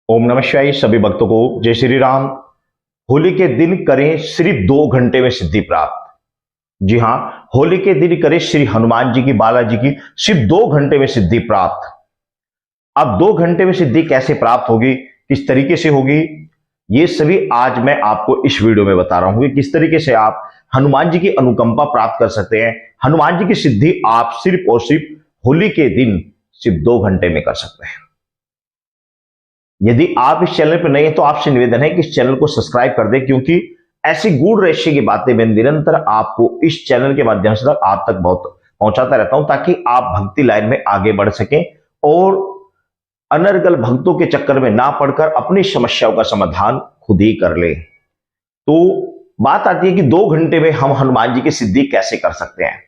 ओम नमः शिवाय। सभी भक्तों को जय श्री राम। होली के दिन करें सिर्फ 2 घंटे में सिद्धि प्राप्त। जी हां, होली के दिन करें श्री हनुमान जी की, बालाजी की सिर्फ 2 घंटे में सिद्धि प्राप्त। अब 2 घंटे में सिद्धि कैसे प्राप्त होगी, किस तरीके से होगी, ये सभी आज मैं आपको इस वीडियो में बता रहा हूं कि किस तरीके से आप हनुमान जी की अनुकंपा प्राप्त कर सकते हैं। हनुमान जी की सिद्धि आप सिर्फ और सिर्फ होली के दिन सिर्फ 2 घंटे में कर सकते हैं। यदि आप इस चैनल पर नए हैं तो आपसे निवेदन है कि इस चैनल को सब्सक्राइब कर दें, क्योंकि ऐसी गूढ़ रहस्य की बातें मैं निरंतर आपको इस चैनल के माध्यम से आप तक बहुत पहुंचाता रहता हूं, ताकि आप भक्ति लाइन में आगे बढ़ सकें और अनर्गल भक्तों के चक्कर में ना पड़कर अपनी समस्याओं का समाधान खुद ही कर ले। तो बात आती है कि 2 घंटे में हम हनुमान जी की सिद्धि कैसे कर सकते हैं।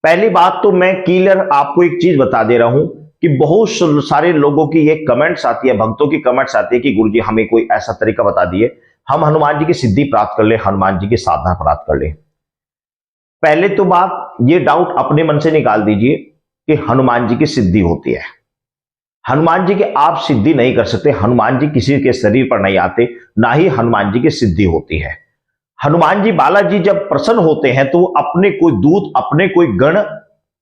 पहली बात तो मैं क्लियर आपको एक चीज बता दे रहा हूं कि बहुत सारे लोगों की ये कमेंट्स आती है, भक्तों की कमेंट्स आती है कि गुरुजी हमें कोई ऐसा तरीका बता दिए हम हनुमान जी की सिद्धि प्राप्त कर ले, हनुमान जी की साधना प्राप्त कर ले। पहले तो बात ये डाउट अपने मन से निकाल दीजिए कि हनुमान जी की सिद्धि होती है। हनुमान जी की आप सिद्धि नहीं कर सकते। हनुमान जी किसी के शरीर पर नहीं आते, ना ही हनुमान जी की सिद्धि होती है। हनुमान जी, बालाजी जब प्रसन्न होते हैं तो अपने कोई दूत, अपने कोई गण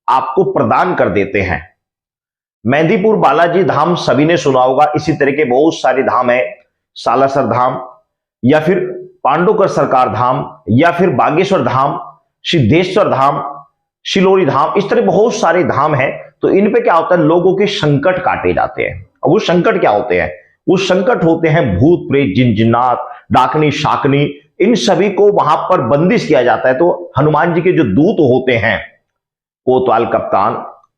आपको प्रदान कर देते हैं। मेहंदीपुर बालाजी धाम सभी ने सुना होगा, इसी तरह के बहुत सारे धाम है, सालासर धाम या फिर पांडुकर सरकार धाम या फिर बागेश्वर धाम, सिद्धेश्वर धाम, शिलोरी धाम, इस तरह बहुत सारे धाम हैं। तो इन पे क्या होता है, लोगों के संकट काटे जाते हैं। अब वो संकट क्या होते हैं? वो संकट होते हैं भूत प्रेत, जिन जिन्नात, डाकनी शाकनी, इन सभी को वहां पर बंदिश किया जाता है। तो हनुमान जी के जो दूत होते हैं, कोतवाल कप्तान,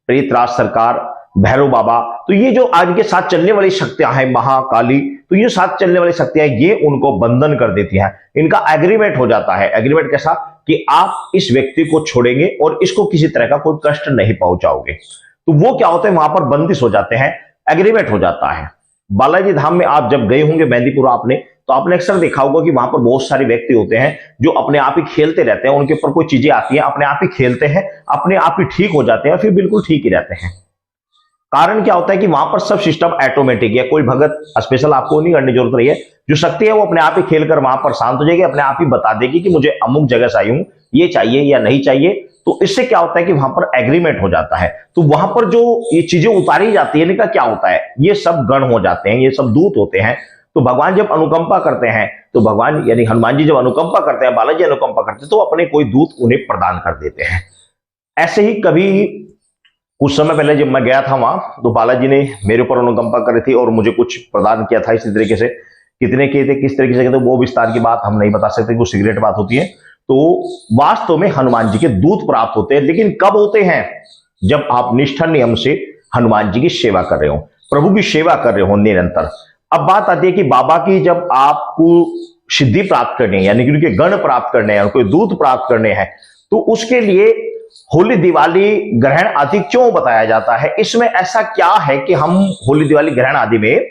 प्रेतराज सरकार, भैरव बाबा, तो ये जो आज के साथ चलने वाली शक्तियां हैं, महाकाली, तो ये साथ चलने वाली शक्तियां ये उनको बंधन कर देती हैं। इनका एग्रीमेंट हो जाता है। एग्रीमेंट कैसा कि आप इस व्यक्ति को छोड़ेंगे और इसको किसी तरह का कोई कष्ट नहीं पहुंचाओगे। तो वो क्या होता है, वहां पर बंदिश हो जाते हैं, एग्रीमेंट हो जाता है। बालाजी धाम में आप जब गए होंगे मेहंदीपुर आपने, तो आपने अक्सर देखा होगा कि वहां पर बहुत सारे व्यक्ति होते हैं जो अपने आप ही खेलते रहते हैं। उनके ऊपर कोई चीजें आती हैं, अपने आप ही खेलते हैं, अपने आप ही ठीक हो जाते हैं, फिर बिल्कुल ठीक ही रहते हैं। कारण क्या होता है कि वहां पर सब सिस्टम ऑटोमेटिक है। कोई भगत स्पेशल आपको नहीं करने की जरूरत नहीं है। जो शक्ति है वो अपने आप ही खेलकर वहां पर शांत हो जाएगी, अपने आप ही बता देगी कि मुझे अमुक जगह से आई हूं, ये चाहिए या नहीं चाहिए। तो इससे क्या होता है कि वहां पर एग्रीमेंट हो जाता है। तो वहां पर जो ये चीजें उतारी जाती है, इनका क्या होता है, ये सब गण हो जाते हैं, ये सब दूत होते हैं। तो भगवान जब अनुकंपा करते हैं, तो भगवान यानी हनुमान जी जब अनुकंपा करते हैं, बालाजी अनुकंपा करते हैं, तो अपने कोई दूत उन्हें प्रदान कर देते हैं। ऐसे ही कभी कुछ समय पहले जब मैं गया था वहां, तो बालाजी ने मेरे ऊपर अनुकंपा करी थी और मुझे कुछ प्रदान किया था। इसी तरीके से कितने किए थे, किस तरीके से किए थे, वो विस्तार की बात हम नहीं बता सकते, वो सीक्रेट बात होती है। तो वास्तव में हनुमान जी के दूत प्राप्त होते हैं, लेकिन कब होते हैं? जब आप निष्ठा नियम से हनुमान जी की सेवा कर रहे हो, प्रभु की सेवा कर रहे हो निरंतर। अब बात आती है कि बाबा की जब आपको सिद्धि प्राप्त करनी है, यानी कि उनके गण प्राप्त करने हैं, उनको दूत प्राप्त करने हैं, तो उसके लिए होली दिवाली ग्रहण आदि क्यों बताया जाता है? इसमें ऐसा क्या है कि हम होली दिवाली ग्रहण आदि में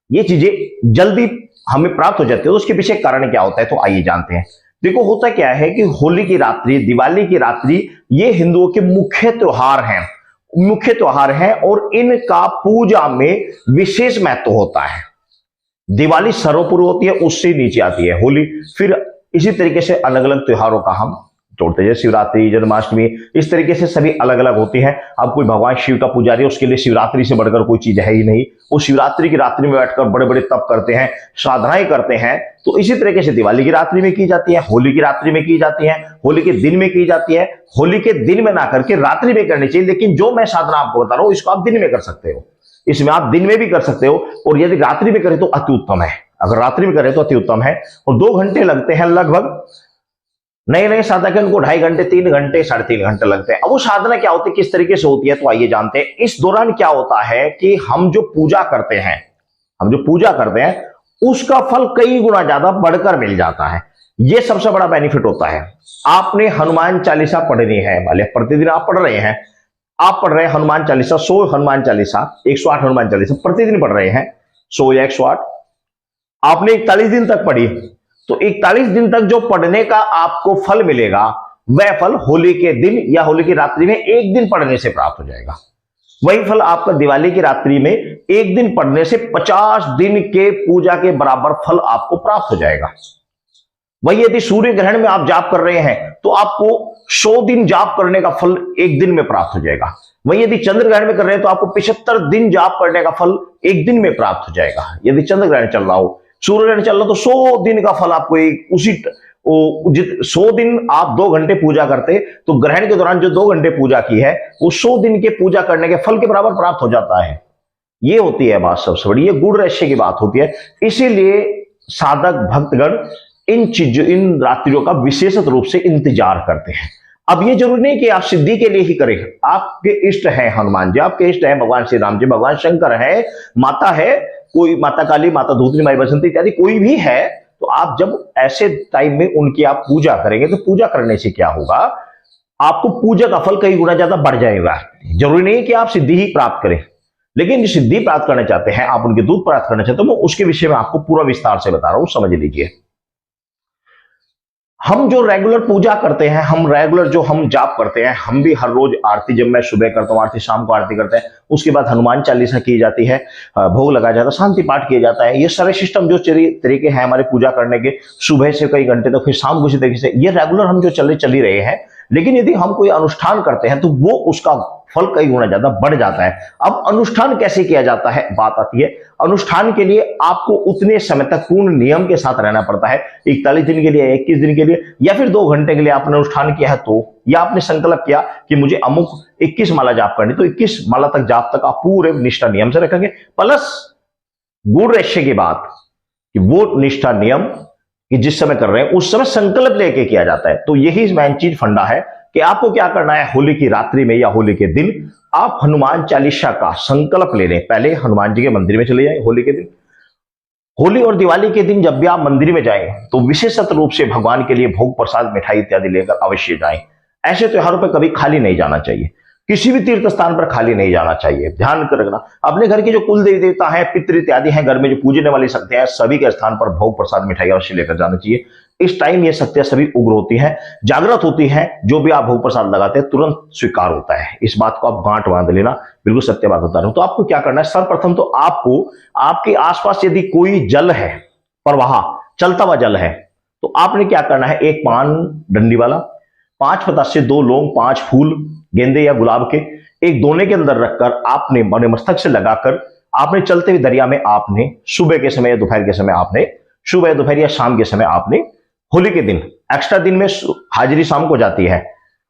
ये चीजें जल्दी हमें प्राप्त हो जाती है? तो उसके पीछे कारण क्या होता है, तो आइए जानते हैं। देखो, होता क्या है कि होली की रात्रि, दिवाली की रात्रि, ये हिंदुओं के मुख्य त्योहार हैं, मुख्य त्योहार हैं और इनका पूजा में विशेष महत्व होता है। दिवाली सर्वोपरि होती है, उससे नीचे आती है होली। फिर इसी तरीके से अलग अलग त्योहारों का हम जोड़ते हैं, शिवरात्रि, जन्माष्टमी, इस तरीके से सभी अलग अलग होती हैं। अब कोई भगवान शिव का पुजारी है, उसके लिए शिवरात्रि से बढ़कर कोई चीज है ही नहीं। वो शिवरात्रि की रात्रि में बैठकर बड़े बड़े तप करते हैं, साधनाएं करते हैं। तो इसी तरीके से दिवाली की रात्रि में की जाती है, होली की रात्रि में की जाती है, होली के दिन में की जाती है। होली के दिन में ना करके रात्रि में करनी चाहिए, लेकिन जो मैं साधना आपको बता रहा हूं इसको आप दिन में कर सकते हो। इसमें आप दिन में भी कर सकते हो, और यदि रात्रि में करें तो अति उत्तम है। अगर रात्रि में करें तो अति उत्तम है। और 2 घंटे लगते हैं लगभग। नए नए साधक है, उनको 2.5 घंटे, 3 घंटे, 3.5 घंटे लगते हैं। अब वो साधना क्या होती है, किस तरीके से होती है, तो आइए जानते हैं। इस दौरान क्या होता है कि हम जो पूजा करते हैं उसका फल कई गुना ज्यादा बढ़कर मिल जाता है। ये सबसे बड़ा बेनिफिट होता है। आपने हनुमान चालीसा पढ़नी है, भले प्रतिदिन आप पढ़ रहे हैं, आप पढ़ रहे हैं हनुमान चालीसा, 100 हनुमान चालीसा, 108 हनुमान चालीसा प्रतिदिन पढ़ रहे हैं, 100 या 108, आपने 41 दिन तक पढ़ी, तो 41 दिन तक जो पढ़ने का आपको फल मिलेगा, वह फल होली के दिन या होली की रात्रि में 1 दिन पढ़ने से प्राप्त हो जाएगा। वही फल आपका दिवाली की रात्रि में एक दिन पढ़ने से 50 दिन के पूजा के बराबर फल आपको प्राप्त हो जाएगा। वही यदि सूर्य ग्रहण में आप जाप कर रहे हैं तो आपको 100 दिन जाप करने का फल एक दिन में प्राप्त हो जाएगा। वही यदि चंद्र ग्रहण में कर रहे हैं तो आपको 75 दिन जाप करने का फल एक दिन में प्राप्त हो जाएगा। यदि चंद्र ग्रहण चल रहा हो, सूर्य ग्रहण चल रहा हो, तो 100 दिन का फल आपको उसी 100 दिन आप 2 घंटे पूजा करते तो ग्रहण के दौरान जो 2 घंटे पूजा की है वो 100 दिन के पूजा करने के फल के बराबर प्राप्त हो जाता है। ये होती है बात सबसे बड़ी, ये गुण रहस्य की बात होती है। इसीलिए साधक भक्तगण इन रात्रियों का विशेषत रूप से इंतजार करते हैं। अब ये जरूरी नहीं कि आप सिद्धि के लिए ही करें। आपके इष्ट हैं हनुमान जी, आपके इष्ट हैं भगवान श्री राम जी, भगवान शंकर है, माता है, कोई माता काली, माता धूतनी, माई बसंती इत्यादि कोई भी है, तो आप जब ऐसे टाइम में उनकी आप पूजा करेंगे तो पूजा करने से क्या होगा, आपको पूजा का फल कई गुना ज्यादा बढ़ जाएगा। जरूरी नहीं कि आप सिद्धि ही प्राप्त करें, लेकिन जो सिद्धि प्राप्त करना चाहते हैं, आप उनके दूध प्राप्त करना चाहते हैं, मैं उसके विषय में आपको पूरा विस्तार से बता रहा हूं, समझ लीजिए। हम जो रेगुलर पूजा करते हैं, हम रेगुलर जो हम जाप करते हैं, हम भी हर रोज आरती, जब मैं सुबह करता हूं आरती, शाम को आरती करते हैं, उसके बाद हनुमान चालीसा की जाती है, भोग लगाया जाता है, शांति पाठ किया जाता है। ये सारे सिस्टम जो तरीके हैं हमारे पूजा करने के, सुबह से कई घंटे तक, फिर शाम को इसी तरीके से, ये रेगुलर हम जो चल ही रहे हैं। लेकिन यदि हम कोई अनुष्ठान करते हैं तो वो उसका फल कई गुना ज्यादा बढ़ जाता है। अब अनुष्ठान कैसे किया जाता है, बात आती है। अनुष्ठान के लिए आपको उतने समय तक पूर्ण नियम के साथ रहना पड़ता है, 41 दिन के लिए, 21 दिन के लिए, या फिर 2 घंटे के लिए आपने अनुष्ठान किया है तो, या आपने संकल्प किया कि मुझे अमुक 21 माला जाप करनी, तो 21 माला तक जाप तक आप पूरे निष्ठा नियम से रखेंगे। प्लस गुण रहस्य की बात कि वो निष्ठा नियम कि जिस समय कर रहे हैं उस समय संकल्प लेके किया जाता है। तो यही मेन चीज फंडा है कि आपको क्या करना है, होली की रात्रि में या होली के दिन आप हनुमान चालीसा का संकल्प ले लें। पहले हनुमान जी के मंदिर में चले जाएं होली के दिन। होली और दिवाली के दिन जब भी आप मंदिर में जाएं तो विशेषत रूप से भगवान के लिए भोग प्रसाद मिठाई इत्यादि लेकर अवश्य जाएं। ऐसे त्योहारों पर कभी खाली नहीं जाना चाहिए, किसी भी तीर्थ स्थान पर खाली नहीं जाना चाहिए। ध्यान कर रखना, अपने घर के जो कुल देवी देवता है, पितृ इत्यादि हैं, घर में जो पूजने वाली शक्तियां हैं, सभी के स्थान पर भोग प्रसाद मिठाई अवश्य लेकर जाना चाहिए। इस टाइम ये शक्तियां सभी उग्र होती हैं, जागृत होती हैं। जो भी आप भोग प्रसाद लगाते हैं तुरंत स्वीकार होता है। इस बात को आप गांठ बांध लेना, बिल्कुल सत्य बात बता रहा हूं। तो आपको क्या करना है, सर्वप्रथम तो आपको आपके आसपास यदि कोई जल है, प्रवाह चलता हुआ जल है, तो आपने क्या करना है, एक पान डंडी वाला, 5 पतासे, 2 लौंग, 5 फूल गेंदे या गुलाब के, एक दोने के अंदर रखकर आपने अपने मस्तक से लगाकर आपने चलते हुए दरिया में आपने सुबह के समय या दोपहर के समय, आपने सुबह दोपहर या शाम के समय, आपने होली के दिन, एक्स्ट्रा दिन में हाजिरी शाम को जाती है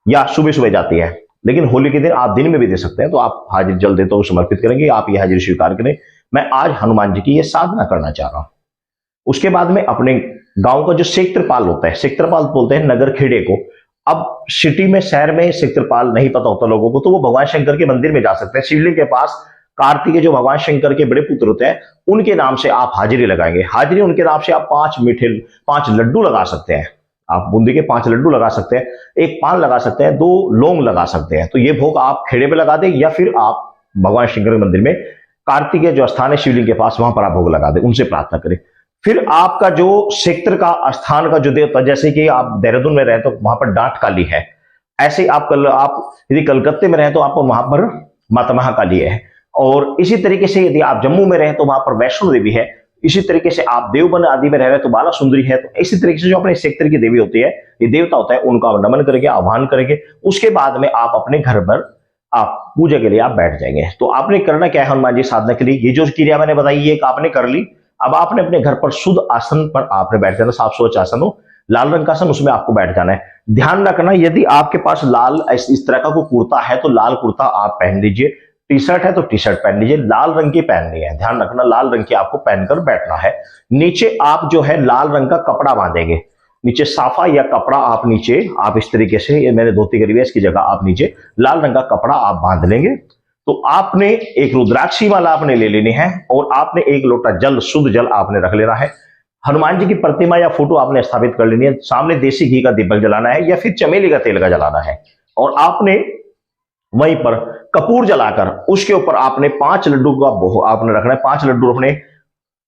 या सुबह सुबह जाती है, लेकिन होली के दिन आप दिन में भी दे सकते हैं। तो आप हाजिरी जल देते हो समर्पित करेंगे, आप ये हाजिरी स्वीकार करें, मैं आज हनुमान जी की ये साधना करना चाह रहा हूं। उसके बाद में अपने गांव का जो क्षेत्रपाल होता है, क्षेत्रपाल बोलते हैं नगर खेड़े को। अब सिटी में, शहर में क्षेत्रपाल नहीं पता होता लोगों को, तो वो भगवान शंकर के मंदिर में जा सकते हैं। शिवलिंग के पास कार्तिकेय जो भगवान शंकर के बड़े पुत्र होते हैं, उनके नाम से आप हाजिरी लगाएंगे। हाजिरी उनके नाम से आप 5 लड्डू लगा सकते हैं, आप बूंदी के 5 लड्डू लगा सकते हैं, 1 पान लगा सकते हैं, 2 लौंग लगा सकते हैं। तो ये भोग आप खेड़े पे लगा दें, या फिर आप भगवान शंकर के मंदिर में कार्तिकेय जो स्थान है शिवलिंग के पास, वहां पर आप भोग लगा दें, उनसे प्रार्थना करें। फिर आपका जो क्षेत्र का स्थान का जो देवता, जैसे कि आप देहरादून में रहे तो वहां पर डांट काली है, ऐसे आप यदि कलकत्ते में रहे तो आप वहां पर माता महाकाली है, और इसी तरीके से यदि आप जम्मू में रहे तो वहां पर वैष्णो देवी है, इसी तरीके से आप देवबंद आदि में रह रहे तो बाला सुंदरी है। तो इसी तरीके से जो अपने क्षेत्र की देवी होती है, ये देवता होता है, उनका नमन करेंगे, आह्वान करेंगे। उसके बाद में आप अपने घर पर आप पूजा के लिए आप बैठ जाएंगे। तो आपने करना क्या है हनुमान जी साधना के लिए, ये जो क्रिया मैंने बताई ये आपने कर ली। अब आपने अपने घर पर शुद्ध आसन पर आपने बैठ जाना, साफ स्वच्छ आसन हो, लाल रंग का आसन, उसमें आपको बैठ जाना है। ध्यान रखना, यदि आपके पास लाल इस तरह का कोई कुर्ता है तो लाल कुर्ता आप पहन लीजिए, टी शर्ट है तो टी शर्ट पहन लीजिए, लाल रंग की पहननी है। ध्यान रखना, लाल रंग की आपको पहनकर बैठना है। नीचे आप जो है लाल रंग का कपड़ा बांधेंगे, नीचे साफा या कपड़ा आप नीचे, आप इस तरीके से, ये मैंने धोती करी है, इसकी जगह आप नीचे लाल रंग का कपड़ा आप बांध लेंगे। तो आपने एक रुद्राक्षी माला आपने ले लेनी है, और आपने 1 लोटा जल, शुद्ध जल आपने रख लेना है। हनुमान जी की प्रतिमा या फोटो आपने स्थापित कर लेनी है। सामने देसी घी का दीपक जलाना है या फिर चमेली का तेल का जलाना है, और आपने वहीं पर कपूर जलाकर उसके ऊपर आपने 5 लड्डू का आपने रखना है। 5 लड्डू रखने,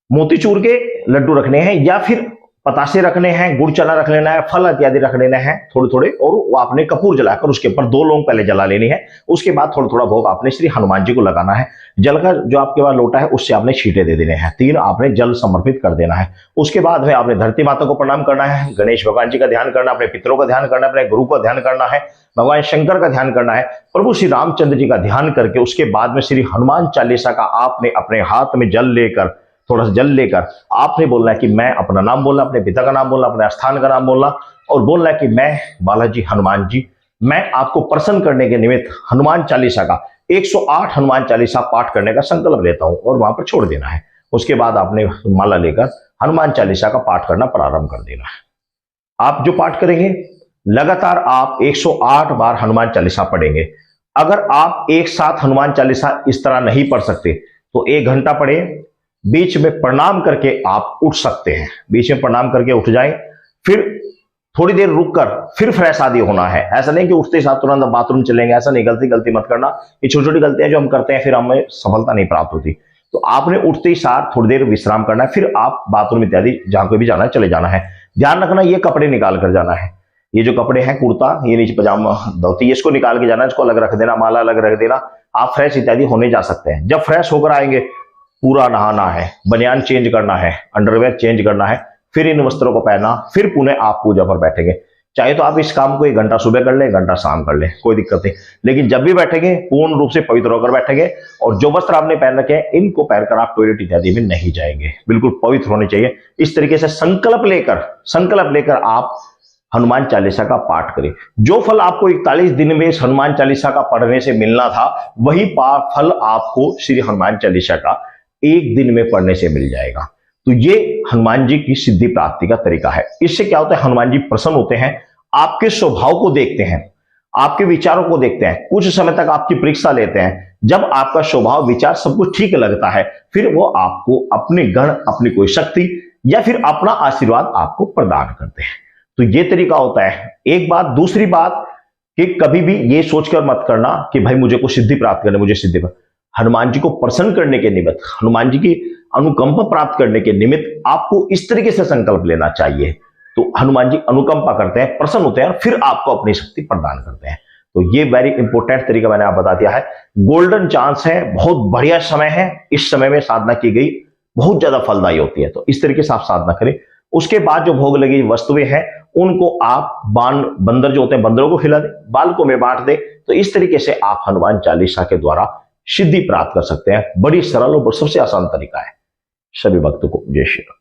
मोतीचूर के लड्डू रखने हैं, या फिर पतासे रखने हैं, गुड़ चना रख लेना है, फल इत्यादि रख लेना है थोड़े थोड़े, और वो आपने कपूर जलाकर उसके ऊपर 2 लौंग पहले जला लेनी है। उसके बाद थोड़ा थोड़ा भोग आपने श्री हनुमान जी को लगाना है। जल का जो आपके पास लोटा है उससे आपने छींटे दे देने हैं, 3 आपने जल समर्पित कर देना है। उसके बाद में आपने धरती माता को प्रणाम करना है, गणेश भगवान जी का ध्यान करना, अपने पितरों का ध्यान करना, अपने गुरु का ध्यान करना है, भगवान शंकर का ध्यान करना है, प्रभु श्री रामचंद्र जी का ध्यान करके उसके बाद में श्री हनुमान चालीसा का आपने अपने हाथ में जल लेकर, थोड़ा सा जल लेकर आपने बोलना है कि मैं अपना नाम बोलना, अपने पिता का नाम बोलना, अपने स्थान का नाम बोलना, और बोलना है कि मैं बालाजी हनुमान जी, मैं आपको प्रसन्न करने के निमित्त हनुमान चालीसा का 108 हनुमान चालीसा पाठ करने का संकल्प लेता हूं, और वहां पर छोड़ देना है। उसके बाद आपने माला लेकर हनुमान चालीसा का पाठ करना प्रारंभ कर देना है। आप जो पाठ करेंगे लगातार आप 108 बार हनुमान चालीसा पढ़ेंगे। अगर आप एक साथ हनुमान चालीसा इस तरह नहीं पढ़ सकते तो 1 घंटा पढ़े, बीच में प्रणाम करके आप उठ सकते हैं, बीच में प्रणाम करके उठ जाएं, फिर थोड़ी देर रुककर फिर फ्रेश आदि होना है। ऐसा नहीं कि उठते साथ तुरंत बाथरूम चलेंगे, ऐसा नहीं, गलती मत करना। ये छोटी छोटी गलतियां जो हम करते हैं फिर हमें सफलता नहीं प्राप्त होती। तो आपने उठते ही साथ थोड़ी देर विश्राम करना है, फिर आप बाथरूम इत्यादि जहां कोई भी जाना है चले जाना है। ध्यान रखना ये कपड़े निकाल कर जाना है, ये जो कपड़े हैं कुर्ता, ये नीचे पजामा धोती, इसको निकाल के जाना है, इसको अलग रख देना, माला अलग रख देना। आप फ्रेश इत्यादि होने जा सकते हैं। जब फ्रेश होकर आएंगे पूरा नहाना है, बनियान चेंज करना है, अंडरवेयर चेंज करना है, फिर इन वस्त्रों को पहनना, फिर पुनः आप पूजा पर बैठेंगे। चाहे तो आप इस काम को 1 घंटा सुबह कर ले, 1 घंटा शाम कर ले, कोई दिक्कत नहीं, लेकिन जब भी बैठेंगे पूर्ण रूप से पवित्र होकर बैठेंगे। और जो वस्त्र आपने पहन रखे हैं इनको पहनकर आप टॉयलेट इत्यादि में नहीं जाएंगे, बिल्कुल पवित्र होने चाहिए। इस तरीके से संकल्प लेकर आप हनुमान चालीसा का पाठ करें। जो फल आपको 41 दिन में इस हनुमान चालीसा का पढ़ने से मिलना था, वही फल आपको श्री हनुमान चालीसा का 1 दिन में पढ़ने से मिल जाएगा। तो ये हनुमान जी की सिद्धि प्राप्ति का तरीका है। इससे क्या होता है, हनुमान जी प्रसन्न होते हैं, आपके स्वभाव को देखते हैं, आपके विचारों को देखते हैं, कुछ समय तक आपकी परीक्षा लेते हैं। जब आपका स्वभाव विचार सब कुछ ठीक लगता है, फिर वो आपको अपने गण, अपनी कोई शक्ति या फिर अपना आशीर्वाद आपको प्रदान करते हैं। तो ये तरीका होता है। एक बात। दूसरी बात कि कभी भी ये सोचकर मत करना कि भाई मुझे को सिद्धि प्राप्त करने, मुझे सिद्धि प्राप्त, हनुमान जी को प्रसन्न करने के निमित्त, हनुमान जी की अनुकंपा प्राप्त करने के निमित्त आपको इस तरीके से संकल्प लेना चाहिए। तो हनुमान जी अनुकंपा करते हैं, प्रसन्न होते हैं और फिर आपको अपनी शक्ति प्रदान करते हैं। तो ये वेरी इंपॉर्टेंट तरीका मैंने आप बता दिया है। गोल्डन चांस है, बहुत बढ़िया समय है। इस समय में साधना की गई बहुत ज्यादा फलदायी होती है। तो इस तरीके से आप साधना करें। उसके बाद जो भोग लगी वस्तुएं हैं उनको आप बंदर जो होते हैं बंदरों को खिला दे, बालकों में बांट दे। तो इस तरीके से आप हनुमान चालीसा के द्वारा सिद्धि प्राप्त कर सकते हैं। बड़ी सरल और सबसे आसान तरीका है। सभी भक्तों को जय श्री राम।